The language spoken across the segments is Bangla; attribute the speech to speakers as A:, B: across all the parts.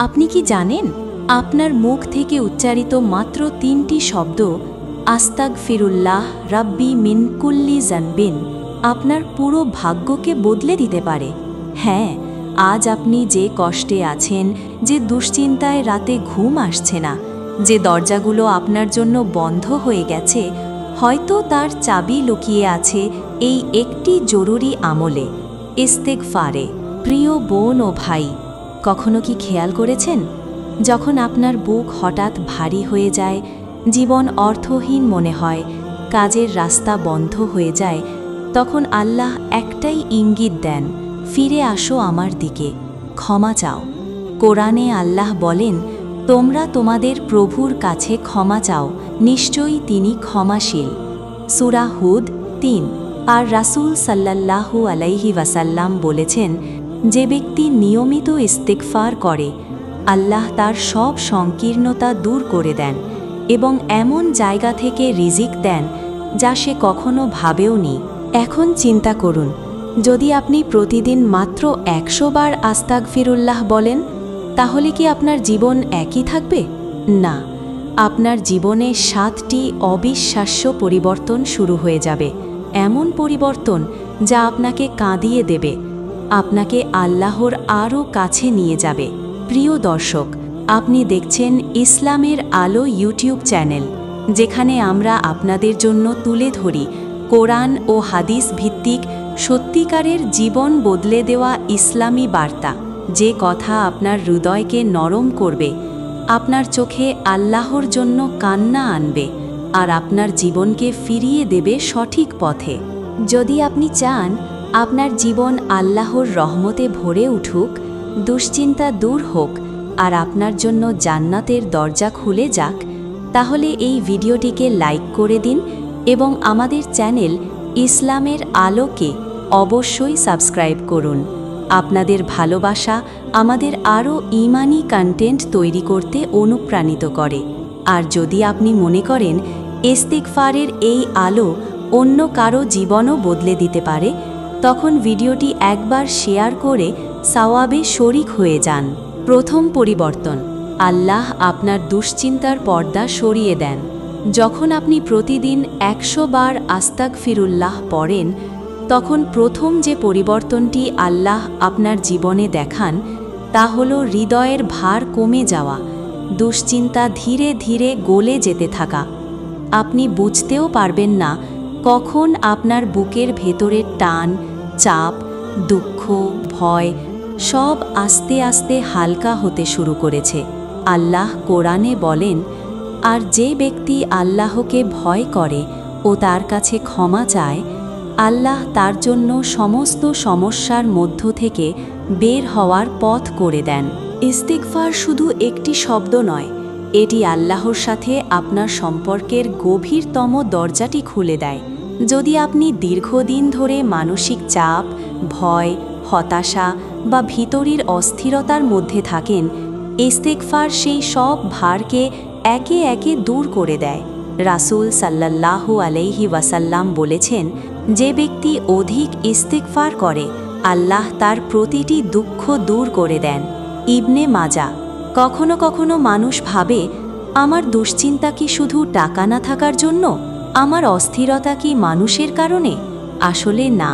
A: আপনি কি জানেন আপনার মুখ থেকে উচ্চারিত মাত্র ৩টি শব্দ আস্তাগফিরুল্লাহ রাব্বি মিন কুল্লি জানবিন আপনার পুরো ভাগ্যকে বদলে দিতে পারে। হ্যাঁ, আজ আপনি যে কষ্টে আছেন, যে দুশ্চিন্তায় রাতে ঘুম আসছে না, যে দরজাগুলো আপনার জন্য বন্ধ হয়ে গেছে, হয়তো তার চাবি লুকিয়ে আছে এই একটি জরুরি আমলে, ইস্তেগফারে। প্রিয় বোন ও ভাই, কখনো কি খেয়াল করেছেন যখন আপনার বুক হঠাৎ ভারী হয়ে যায়, জীবন অর্থহীন মনে হয়, কাজের রাস্তা বন্ধ হয়ে যায়, তখন আল্লাহ একটাই ইঙ্গিত দেন, ফিরে আসো আমার দিকে, ক্ষমা চাও। কোরআনে আল্লাহ বলেন, তোমরা তোমাদের প্রভুর কাছে ক্ষমা চাও, নিশ্চয়ই তিনি ক্ষমাশীল। সূরা হুদ ৩। আর রাসূল সাল্লাল্লাহু আলাইহি ওয়াসাল্লাম বলেছেন, যে ব্যক্তি নিয়মিত ইস্তেগফার করে, আল্লাহ তার সব সংকীর্ণতা দূর করে দেন এবং এমন জায়গা থেকে রিজিক দেন যা সে কখনো ভাবেওনি। এখন চিন্তা করুন, যদি আপনি প্রতিদিন মাত্র ১০০ বার আস্তাগফিরুল্লাহ বলেন, তাহলে কি আপনার জীবন একই থাকবে? না, আপনার জীবনে ৭টি অবিশ্বাস্য পরিবর্তন শুরু হয়ে যাবে। এমন পরিবর্তন যা আপনাকে কাঁদিয়ে দেবে, আপনাকে আল্লাহর আরও কাছে নিয়ে যাবে। প্রিয় দর্শক, আপনি দেখছেন ইসলামের আলো ইউটিউব চ্যানেল, যেখানে আমরা আপনাদের জন্য তুলে ধরি কোরআন ও হাদিস ভিত্তিক সত্যিকারের জীবন বদলে দেওয়া ইসলামী বার্তা, যে কথা আপনার হৃদয়কে নরম করবে, আপনার চোখে আল্লাহর জন্য কান্না আনবে আর আপনার জীবনকে ফিরিয়ে দেবে সঠিক পথে। যদি আপনি চান আপনার জীবন আল্লাহর রহমতে ভরে উঠুক, দুশ্চিন্তা দূর হোক আর আপনার জন্য জান্নাতের দরজা খুলে যাক, তাহলে এই ভিডিওটিকে লাইক করে দিন এবং আমাদের চ্যানেল ইসলামের আলোকে অবশ্যই সাবস্ক্রাইব করুন। আপনাদের ভালোবাসা আমাদের আরও ঈমানি কন্টেন্ট তৈরি করতে অনুপ্রাণিত করে। আর যদি আপনি মনে করেন ইস্তিগফারের এই আলো অন্য কারো জীবনও বদলে দিতে পারে, তখন ভিডিওটি একবার শেয়ার করে সওয়াবে শরিক হয়ে যান। প্রথম পরিবর্তন, আল্লাহ আপনার দুশ্চিন্তার পর্দা সরিয়ে দেন। যখন আপনি প্রতিদিন ১০০ বার আস্তাগফিরুল্লাহ পড়েন, তখন প্রথম যে পরিবর্তনটি আল্লাহ আপনার জীবনে দেখান, তা হল হৃদয়ের ভার কমে যাওয়া, দুশ্চিন্তা ধীরে ধীরে গলে যেতে থাকা। আপনি বুঝতেও পারবেন না কখন আপনার বুকের ভেতরের টান, চাপ, দুঃখ, ভয় সব আস্তে আস্তে হালকা হতে শুরু করেছে। আল্লাহ কোরআনে বলেন, আর যে ব্যক্তি আল্লাহকে ভয় করে ও তার কাছে ক্ষমা চায়, আল্লাহ তার জন্য সমস্ত সমস্যার মধ্য থেকে বের হওয়ার পথ করে দেন। ইস্তিগফার শুধু একটি শব্দ নয়, এটি আল্লাহর সাথে আপনার সম্পর্কের গভীরতম দরজাটি খুলে দেয়। যদি আপনি দীর্ঘদিন ধরে মানসিক চাপ, ভয়, হতাশা বা ভিতরের অস্থিরতার মধ্যে থাকেন, ইস্তিগফার সেই সব ভারকে একে একে দূর করে দেয়। রাসূল সাল্লাল্লাহু আলাইহি ওয়াসাল্লাম বলেছেন, যে ব্যক্তি অধিক ইস্তিগফার করে, আল্লাহ তার প্রতিটি দুঃখ দূর করে দেন। ইবনে মাজা। কখনো কখনো মানুষ ভাবে, আমার দুশ্চিন্তা কি শুধু টাকা না থাকার জন্য? আমার অস্থিরতা কি মানুষের কারণে? আসলে না,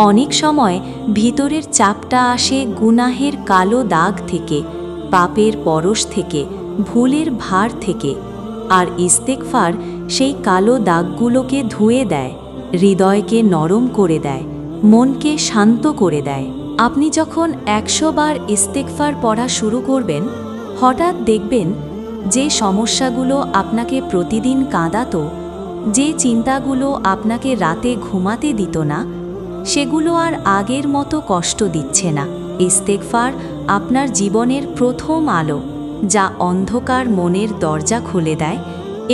A: অনেক সময় ভিতরের চাপটা আসে গুনাহের কালো দাগ থেকে, পাপের পরশ থেকে, ভুলের ভার থেকে। আর ইস্তেগফার সেই কালো দাগগুলোকে ধুয়ে দেয়, হৃদয়কে নরম করে দেয়, মনকে শান্ত করে দেয়। আপনি যখন ১০০ বার ইস্তেগফার পড়া শুরু করবেন, হঠাৎ দেখবেন যে সমস্যাগুলো আপনাকে প্রতিদিন কাঁদাতো, যে চিন্তাগুলো আপনাকে রাতে ঘুমাতে দিত না, সেগুলো আর আগের মতো কষ্ট দিচ্ছে না। ইস্তেগফার আপনার জীবনের প্রথম আলো, যা অন্ধকার মনের দরজা খুলে দেয়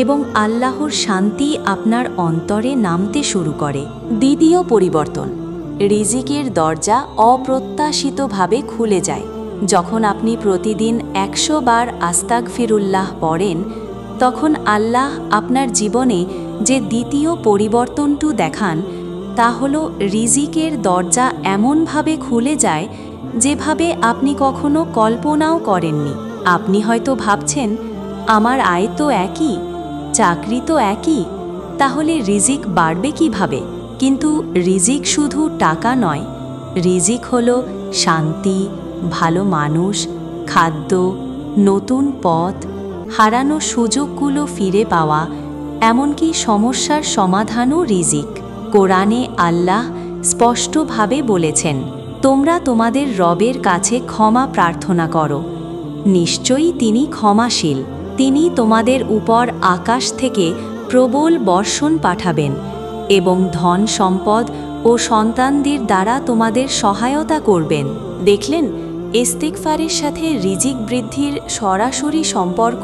A: এবং আল্লাহর শান্তি আপনার অন্তরে নামতে শুরু করে। দ্বিতীয় পরিবর্তন, রিজিকের দরজা অপ্রত্যাশিতভাবে খুলে যায়। যখন আপনি প্রতিদিন ১০০ বার আস্তাগফিরুল্লাহ পড়েন, তখন আল্লাহ আপনার জীবনে যে দ্বিতীয় পরিবর্তনটি দেখান, তা হল রিজিকের দরজা এমনভাবে খুলে যায় যেভাবে আপনি কখনো কল্পনাও করেননি। আপনি হয়তো ভাবছেন, আমার আয় তো একই, চাকরি তো একই, তাহলে রিজিক বাড়বে কিভাবে? কিন্তু রিজিক শুধু টাকা নয়, রিজিক হলো শান্তি, ভালো মানুষ, খাদ্য, নতুন পথ, হারানো সুযোগগুলো ফিরে পাওয়া, এমনকি সমস্যার সমাধানও রিজিক। কোরআনে আল্লাহ স্পষ্টভাবে বলেছেন, তোমরা তোমাদের রবের কাছে ক্ষমা প্রার্থনা করো, নিশ্চয়ই তিনি ক্ষমাশীল। তিনি তোমাদের উপর আকাশ থেকে প্রবল বর্ষণ পাঠাবেন এবং ধন সম্পদ ও সন্তানদের দ্বারা তোমাদের সহায়তা করবেন। দেখলেন, ইস্তিগফারের সাথে রিজিক বৃদ্ধির সরাসরি সম্পর্ক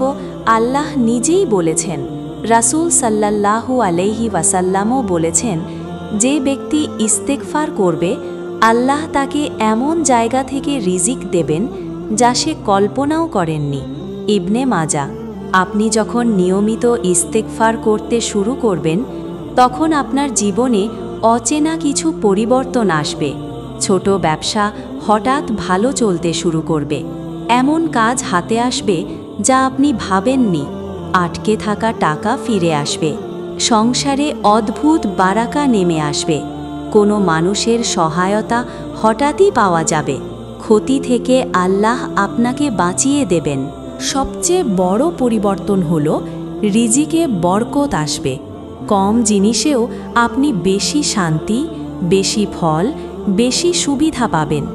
A: আল্লাহ নিজেই বলেছেন। রাসূল সাল্লাল্লাহু আলাইহি ওয়াসাল্লামও বলেছেন, যে ব্যক্তি ইস্তিগফার করবে, আল্লাহ তাকে এমন জায়গা থেকে রিজিক দেবেন যা সে কল্পনাও করেননি। ইবনে মাজা। আপনি যখন নিয়মিত ইস্তিগফার করতে শুরু করবেন, তখন আপনার জীবনে অচেনা কিছু পরিবর্তন আসবে। ছোট ব্যবসা হঠাৎ ভালো চলতে শুরু করবে, এমন কাজ হাতে আসবে যা আপনি ভাবেননি, আটকে থাকা টাকা ফিরে আসবে, সংসারে অদ্ভুত বারাকা নেমে আসবে, কোনো মানুষের সহায়তা হঠাৎই পাওয়া যাবে, ক্ষতি থেকে আল্লাহ আপনাকে বাঁচিয়ে দেবেন। সবচেয়ে বড় পরিবর্তন হলো রিজিকে বরকত আসবে। কম জিনিসেও আপনি বেশি শান্তি, বেশি ফল, বেশি সুবিধা পাবেন।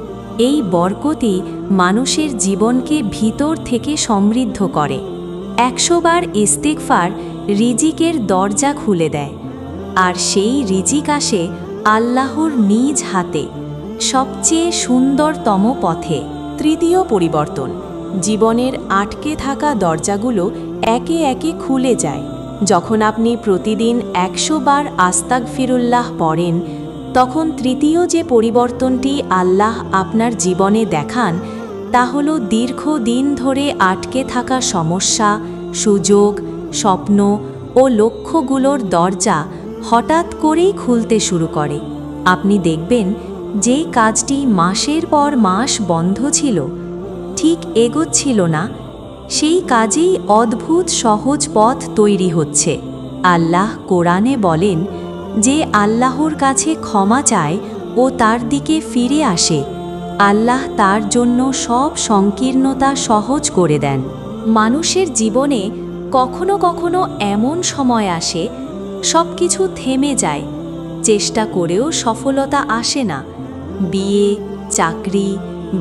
A: এই বরকতই মানুষের জীবনকে ভিতর থেকে সমৃদ্ধ করে। 100 বার ইস্তিগফার রিজিকের দরজা খুলে দেয়, আর সেই রিজিক আসে আল্লাহর নিজ হাতে, সবচেয়ে সুন্দরতম পথে। তৃতীয় পরিবর্তন, জীবনের আটকে থাকা দরজাগুলো একে একে খুলে যায়। যখন আপনি প্রতিদিন 100 বার আস্তাগফিরুল্লাহ পড়েন, তখন তৃতীয় যে পরিবর্তনটি আল্লাহ আপনার জীবনে দেখান, তা হল দীর্ঘদিন ধরে আটকে থাকা সমস্যা, সুযোগ, স্বপ্ন ও লক্ষ্যগুলোর দরজা হঠাৎ করেই খুলতে শুরু করে। আপনি দেখবেন, যে কাজটি মাসের পর মাস বন্ধ ছিল, ঠিক এগোচ্ছিল না, সেই কাজেই অদ্ভুত সহজ পথ তৈরি হচ্ছে। আল্লাহ কোরআনে বলেন, যে আল্লাহর কাছে ক্ষমা চায় ও তার দিকে ফিরে আসে, আল্লাহ তার জন্য সব সংকীর্ণতা সহজ করে দেন। মানুষের জীবনে কখনো কখনো এমন সময় আসে, সব কিছু থেমে যায়, চেষ্টা করেও সফলতা আসে না। বিয়ে, চাকরি,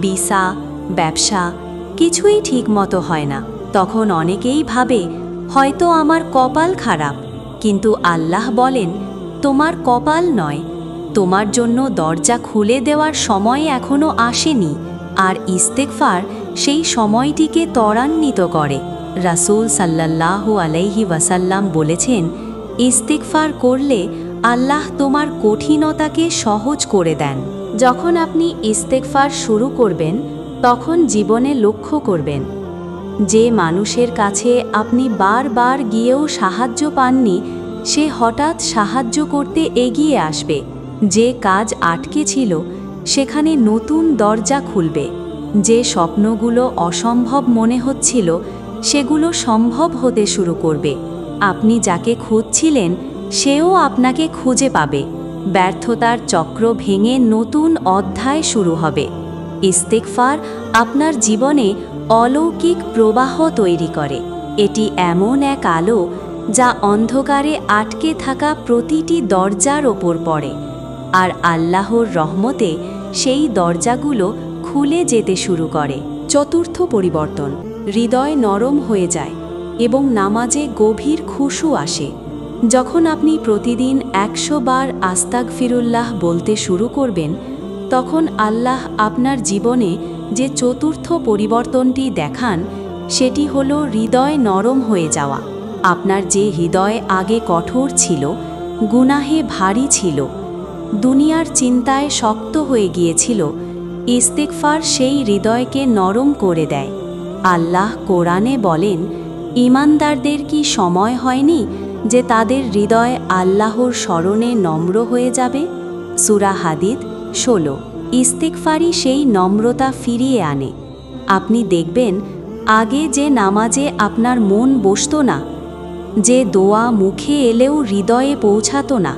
A: ভিসা, ব্যবসা কিছুই ঠিকমতো হয় না। তখন অনেকেই ভাবে, হয়তো আমার কপাল খারাপ। কিন্তু আল্লাহ বলেন, তোমার কপাল নয়, তোমার জন্য দরজা খুলে দেওয়ার সময় এখনো আসেনি, আর ইস্তিগফার সেই সময়টিকে ত্বরান্বিত করে। রাসূল সাল্লাল্লাহু আলাইহি ওয়াসাল্লাম বলেছেন, ইস্তিগফার করলে আল্লাহ তোমার কঠিনতাকে সহজ করে দেন। যখন আপনি ইস্তিগফার শুরু করবেন, তখন জীবনে লক্ষ্য করবেন, যে মানুষের কাছে আপনি বারবার গিয়েও সাহায্য পাননি, সে হঠাৎ সাহায্য করতে এগিয়ে আসবে। যে কাজ আটকে ছিল, সেখানে নতুন দরজা খুলবে। যে স্বপ্নগুলো অসম্ভব মনে হচ্ছিল, সেগুলো সম্ভব হতে শুরু করবে। আপনি যাকে খুঁজছিলেন, সেও আপনাকে খুঁজে পাবে। ব্যর্থতার চক্র ভেঙে নতুন অধ্যায় শুরু হবে। ইস্তিগফার আপনার জীবনে অলৌকিক প্রবাহ তৈরি করে। এটি এমন এক আলো, যা অন্ধকারে আটকে থাকা প্রতিটি দরজার ওপর পড়ে, আর আল্লাহর রহমতে সেই দরজাগুলো খুলে যেতে শুরু করে। চতুর্থ পরিবর্তন, হৃদয় নরম হয়ে যায় এবং নামাজে গভীর খুশু আসে। যখন আপনি প্রতিদিন 100 বার আস্তাগফিরুল্লাহ বলতে শুরু করবেন, তখন আল্লাহ আপনার জীবনে যে চতুর্থ পরিবর্তনটি দেখান, সেটি হলো হৃদয় নরম হয়ে যাওয়া। আপনার যে হৃদয় আগে কঠোর ছিল, গুনাহে ভারী ছিল, দুনিয়ার চিন্তায় শক্ত হয়ে গিয়েছিল, ইস্তিগফার সেই হৃদয়কে নরম করে দেয়। আল্লাহ কোরআনে বলেন, ঈমানদারদের কি সময় হয়নি যে তাদের হৃদয় আল্লাহর স্মরণে নম্র হয়ে যাবে? সূরা হাদীদ 16। ইস্তেগফারই সেই নম্রতা ফিরিয়ে আনে। আপনি দেখবেন আগে যে নামাজে আপনার মন বসতো না, যে দোয়া মুখে এলেও হৃদয়ে পৌঁছাতো না,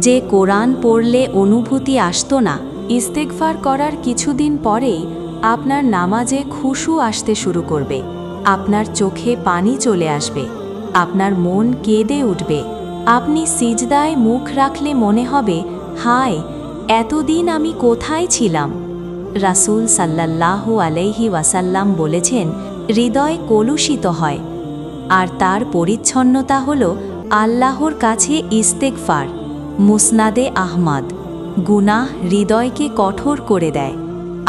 A: যে কোরআন পড়লে অনুভূতি আসতো না, ইস্তেগফার করার কিছুদিন পরেই আপনার নামাজে খুশু আসতে শুরু করবে। আপনার চোখে পানি চলে আসবে, আপনার মন কেঁদে উঠবে। আপনি সিজদায় মুখ রাখলে মনে হবে, হায়, এতদিন আমি কোথায় ছিলাম। রাসূল সাল্লাল্লাহু আলাইহি ওয়াসাল্লাম বলেছেন, হৃদয় কলুষিত হয়, আর তার পরিচ্ছন্নতা হল আল্লাহর কাছে ইস্তেগফার। মুসনাদে আহমদ। গুনাহ হৃদয়কে কঠোর করে দেয়,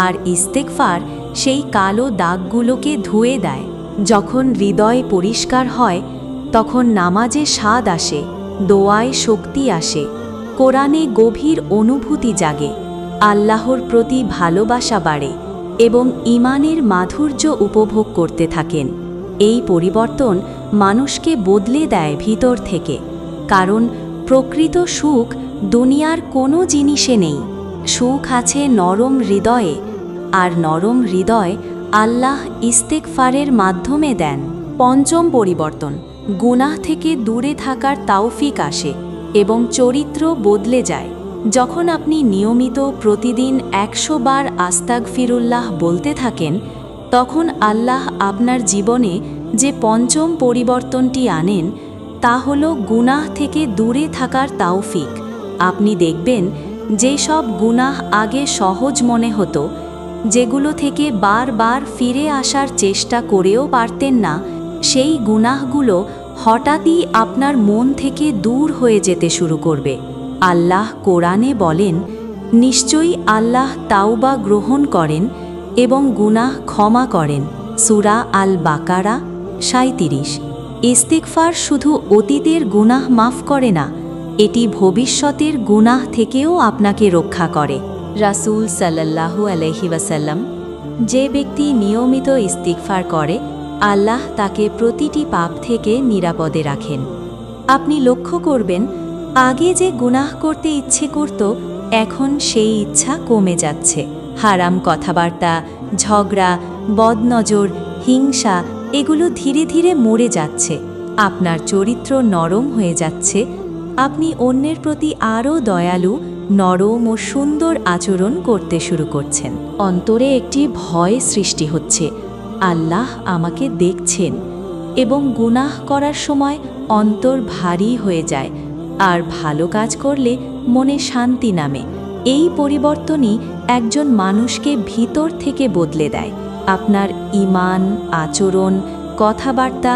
A: আর ইস্তেগফার সেই কালো দাগগুলোকে ধুয়ে দেয়। যখন হৃদয় পরিষ্কার হয়, তখন নামাজে স্বাদ আসে, দোয়ায় শক্তি আসে, কোরআনে গভীর অনুভূতি জাগে, আল্লাহর প্রতি ভালোবাসা বাড়ে এবং ঈমানের মাধুর্য উপভোগ করতে থাকেন। এই পরিবর্তন মানুষকে বদলে দেয় ভিতর থেকে, কারণ প্রকৃত সুখ দুনিয়ার কোনো জিনিসে নেই। সুখ আছে নরম হৃদয়ে, আর নরম হৃদয় আল্লাহ ইস্তেগফারের মাধ্যমে দেন। পঞ্চম পরিবর্তন, গুনাহ থেকে দূরে থাকার তাওফিক আসে এবং চরিত্র বদলে যায়। যখন আপনি নিয়মিত প্রতিদিন 100 বার আস্তাগফিরুল্লাহ বলতে থাকেন, তখন আল্লাহ আপনার জীবনে যে পঞ্চম পরিবর্তনটি আনেন, তা হল গুনাহ থেকে দূরে থাকার তাওফিক। আপনি দেখবেন যে সব গুনাহ আগে সহজ মনে হতো, যেগুলো থেকে বারবার ফিরে আসার চেষ্টা করেও পারতেন না, সেই গুনাহগুলো হঠাৎই আপনার মন থেকে দূর হয়ে যেতে শুরু করবে। আল্লাহ কোরআনে বলেন, নিশ্চয়ই আল্লাহ তাওবা গ্রহণ করেন এবং গুনাহ ক্ষমা করেন। সূরা আল বাকারা 37। ইস্তেগফার শুধু অতীতের গুনাহ মাফ করে না, এটি ভবিষ্যতের গুনাহ থেকেও আপনাকে রক্ষা করে। রাসূল সাল্লাল্লাহু আলাইহি ওয়াসাল্লাম, যে ব্যক্তি নিয়মিত ইস্তেগফার করে, আল্লাহ তাকে প্রতিটি পাপ থেকে নিরাপদে রাখেন। আপনি লক্ষ্য করবেন, আগে যে গুনাহ করতে ইচ্ছে করত, এখন সেই ইচ্ছা কমে যাচ্ছে। হারাম কথাবার্তা, ঝগড়া, বদনজর, হিংসা এগুলো ধীরে ধীরে মরে যাচ্ছে। আপনার চরিত্র নরম হয়ে যাচ্ছে। আপনি অন্যের প্রতি আরও দয়ালু, নরম ও সুন্দর আচরণ করতে শুরু করছেন। অন্তরে একটি ভয় সৃষ্টি হচ্ছে, আল্লাহ আমাকে দেখছেন, এবং গুনাহ করার সময় অন্তর ভারী হয়ে যায়, আর ভালো কাজ করলে মনে শান্তি নামে। এই পরিবর্তনই একজন মানুষকে ভিতর থেকে বদলে দেয়। আপনার ঈমান, আচরণ, কথাবার্তা,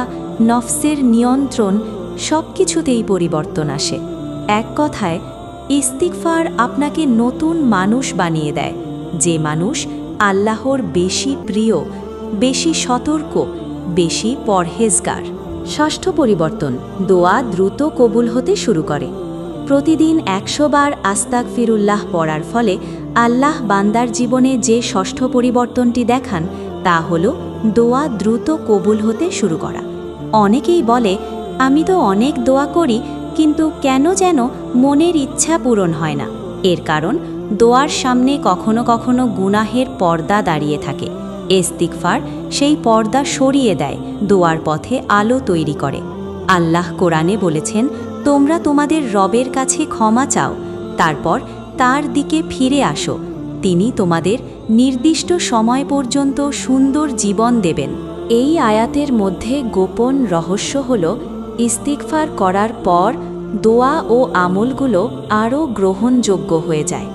A: নফসের নিয়ন্ত্রণ সবকিছুতেই পরিবর্তন আসে। এক কথায়, ইস্তিগফার আপনাকে নতুন মানুষ বানিয়ে দেয়, যে মানুষ আল্লাহর বেশি প্রিয়, বেশি সতর্ক, বেশি পরহেজগার। ষষ্ঠ পরিবর্তন, দোয়া দ্রুত কবুল হতে শুরু করে। প্রতিদিন 100 বার আস্তাগফিরুল্লাহ পড়ার ফলে আল্লাহ বান্দার জীবনে যে ষষ্ঠ পরিবর্তনটি দেখান, তা হল দোয়া দ্রুত কবুল হতে শুরু করা। অনেকেই বলে, আমি তো অনেক দোয়া করি, কিন্তু কেন যেন মনের ইচ্ছা পূরণ হয় না। এর কারণ, দোয়ার সামনে কখনো কখনো গুনাহের পর্দা দাঁড়িয়ে থাকে। ইস্তিগফার সেই পর্দা সরিয়ে দেয়, দোয়ার পথে আলো তৈরি করে। আল্লাহ কোরআনে বলেছেন, তোমরা তোমাদের রবের কাছে ক্ষমা চাও, তারপর তার দিকে ফিরে আসো, তিনি তোমাদের নির্দিষ্ট সময় পর্যন্ত সুন্দর জীবন দেবেন। এই আয়াতের মধ্যে গোপন রহস্য হল, ইস্তিগফার করার পর দোয়া ও আমলগুলো আরও গ্রহণযোগ্য হয়ে যায়।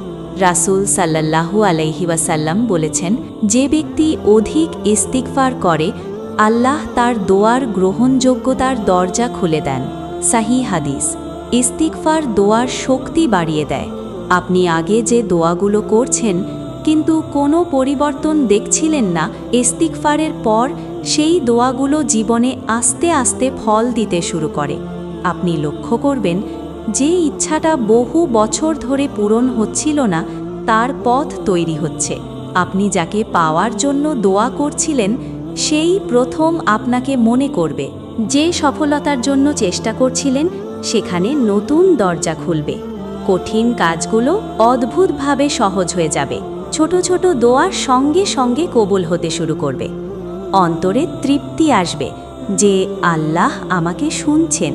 A: রাসূল সাল্লাল্লাহু আলাইহি ওয়াসাল্লাম বলেছেন, যে ব্যক্তি অধিক ইস্তিগফার করে, আল্লাহ তার দোয়ার গ্রহণযোগ্যতার দরজা খুলে দেন। সাহিহ হাদিস। ইস্তিগফার দোয়ার শক্তি বাড়িয়ে দেয়। আপনি আগে যে দোয়াগুলো করছেন কিন্তু কোনো পরিবর্তন দেখছিলেন না, ইস্তিগফারের পর সেই দোয়াগুলো জীবনে আস্তে আস্তে ফল দিতে শুরু করে। আপনি লক্ষ্য করবেন, যে ইচ্ছাটা বহু বছর ধরে পূরণ হচ্ছিল না, তার পথ তৈরি হচ্ছে। আপনি যাকে পাওয়ার জন্য দোয়া করছিলেন, সেই প্রথম আপনাকে মনে করবে। যে সফলতার জন্য চেষ্টা করছিলেন, সেখানে নতুন দরজা খুলবে। কঠিন কাজগুলো অদ্ভুতভাবে সহজ হয়ে যাবে। ছোট ছোট দোয়ার সঙ্গে সঙ্গে কবুল হতে শুরু করবে। অন্তরে তৃপ্তি আসবে যে আল্লাহ আমাকে শুনছেন।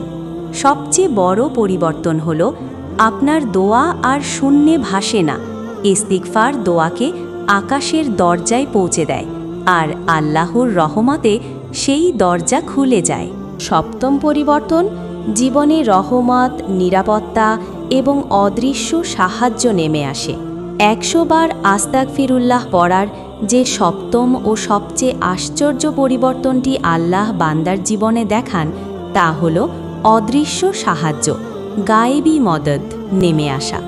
A: সবচেয়ে বড় পরিবর্তন হলো আপনার দোয়া আর শূন্যে ভাসে না। ইস্তিগফার দোয়াকে আকাশের দরজায় পৌঁছে দেয়, আর আল্লাহর রহমতে সেই দরজা খুলে যায়। সপ্তম পরিবর্তন, জীবনে রহমত, নিরাপত্তা এবং অদৃশ্য সাহায্য নেমে আসে। 100 বার আস্তাগফিরুল্লাহ পড়ার যে সপ্তম ও সবচেয়ে আশ্চর্য পরিবর্তনটি আল্লাহ বান্দার জীবনে দেখান, তা হল অদৃশ্য সাহায্য, গায়েবী মদদ নেমে আসা।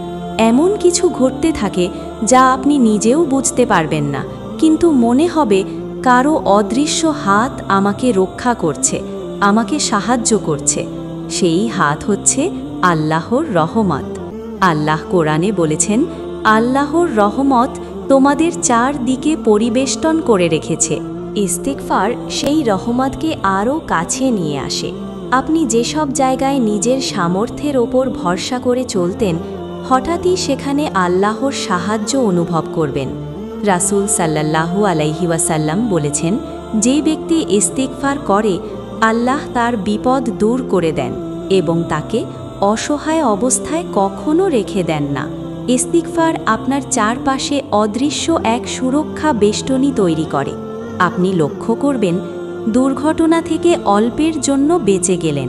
A: এমন কিছু ঘটতে থাকে যা আপনি নিজেও বুঝতে পারবেন না, কিন্তু মনে হবে কারো অদৃশ্য হাত আমাকে রক্ষা করছে, আমাকে সাহায্য করছে। সেই হাত হচ্ছে আল্লাহর রহমত। আল্লাহ কোরআনে বলেছেন, আল্লাহর রহমত তোমাদের চারদিকে পরিবেষ্টন করে রেখেছে। ইস্তিগফার সেই রহমতকে আরও কাছে নিয়ে আসে। আপনি যেসব জায়গায় নিজের সামর্থ্যের ওপর ভরসা করে চলতেন, হঠাৎই সেখানে আল্লাহর সাহায্য অনুভব করবেন। রাসূল সাল্লাল্লাহু আলাইহি ওয়াসাল্লাম বলেছেন, যে ব্যক্তি ইস্তিগফার করে আল্লাহ তার বিপদ দূর করে দেন এবং তাকে অসহায় অবস্থায় কখনো রেখে দেন না। ইস্তিগফার আপনার চারপাশে অদৃশ্য এক সুরক্ষা বেষ্টনী তৈরি করে। আপনি লক্ষ্য করবেন, দুর্ঘটনা থেকে অল্পের জন্য বেঁচে গেলেন।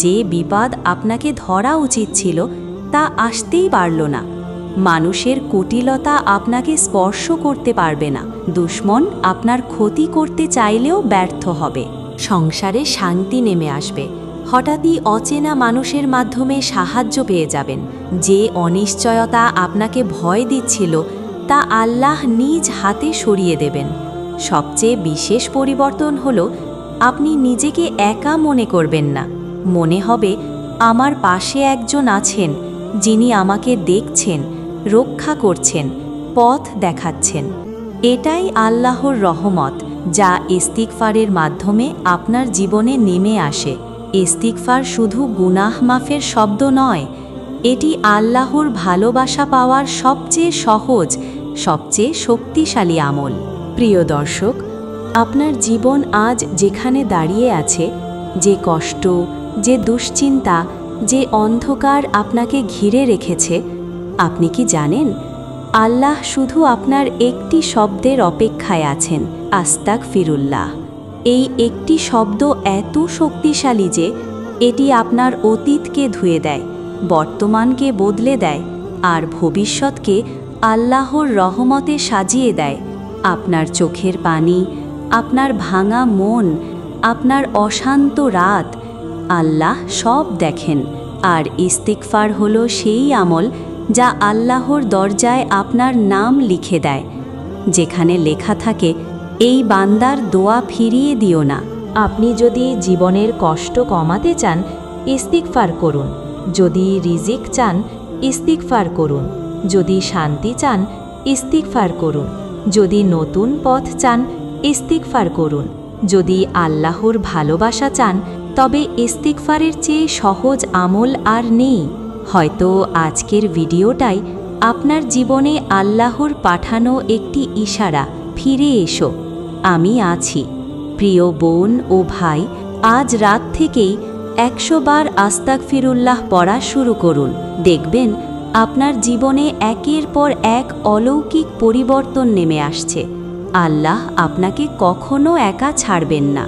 A: যে বিপদ আপনাকে ধরা উচিত ছিল তা আসতেই পারল না। মানুষের কুটিলতা আপনাকে স্পর্শ করতে পারবে না। দুশমন আপনার ক্ষতি করতে চাইলেও ব্যর্থ হবে। সংসারে শান্তি নেমে আসবে। হঠাৎই অচেনা মানুষের মাধ্যমে সাহায্য পেয়ে যাবেন। যে অনিশ্চয়তা আপনাকে ভয় দিচ্ছিল তা আল্লাহ নিজ হাতে সরিয়ে দেবেন। সবচেয়ে বিশেষ পরিবর্তন হলো, আপনি নিজেকে একা মনে করবেন না। মনে হবে আমার পাশে একজন আছেন যিনি আমাকে দেখছেন, রক্ষা করছেন, পথ দেখাচ্ছেন। এটাই আল্লাহর রহমত যা ইস্তিগফারের মাধ্যমে আপনার জীবনে নেমে আসে। ইস্তিগফার শুধু গুনাহ মাফের শব্দ নয়, এটি আল্লাহর ভালোবাসা পাওয়ার সবচেয়ে সহজ, সবচেয়ে শক্তিশালী আমল। প্রিয় দর্শক, আপনার জীবন আজ যেখানে দাঁড়িয়ে আছে, যে কষ্ট, যে দুশ্চিন্তা, যে অন্ধকার আপনাকে ঘিরে রেখেছে, আপনি কি জানেন আল্লাহ শুধু আপনার একটি শব্দের অপেক্ষায় আছেন, আস্তাগফিরুল্লাহ। এই একটি শব্দ এত শক্তিশালী যে এটি আপনার অতীতকে ধুয়ে দেয়, বর্তমানকে বদলে দেয়, আর ভবিষ্যৎকে আল্লাহর রহমতে সাজিয়ে দেয়। আপনার চোখের পানি, আপনার ভাঙা মন, আপনার অশান্ত রাত, আল্লাহ সব দেখেন। আর ইস্তিগফার হলো সেই আমল যা আল্লাহর দরজায় আপনার নাম লিখে দেয়, যেখানে লেখা থাকে, এই বান্দার দোয়া ফিরিয়ে দিও না। আপনি যদি জীবনের কষ্ট কমাতে চান, ইস্তিগফার করুন। যদি রিজিক চান, ইস্তিগফার করুন। যদি শান্তি চান, ইস্তিগফার করুন। যদি নতুন পথ চান, ইস্তিগফার করুন। যদি আল্লাহর ভালোবাসা চান, তবে ইস্তিগফারের চেয়ে সহজ আমল আর নেই। হয়তো আজকের ভিডিওটাই আপনার জীবনে আল্লাহর পাঠানো একটি ইশারা, ফিরে এসো, আমি আছি। প্রিয় বোন ও ভাই, আজ রাত থেকেই 100 বার আস্তাগফিরুল্লাহ পড়া শুরু করুন। দেখবেন আপনার জীবনে একের পর এক অলৌকিক পরিবর্তন নেমে আসছে। আল্লাহ আপনাকে কখনো একা ছাড়বেন না।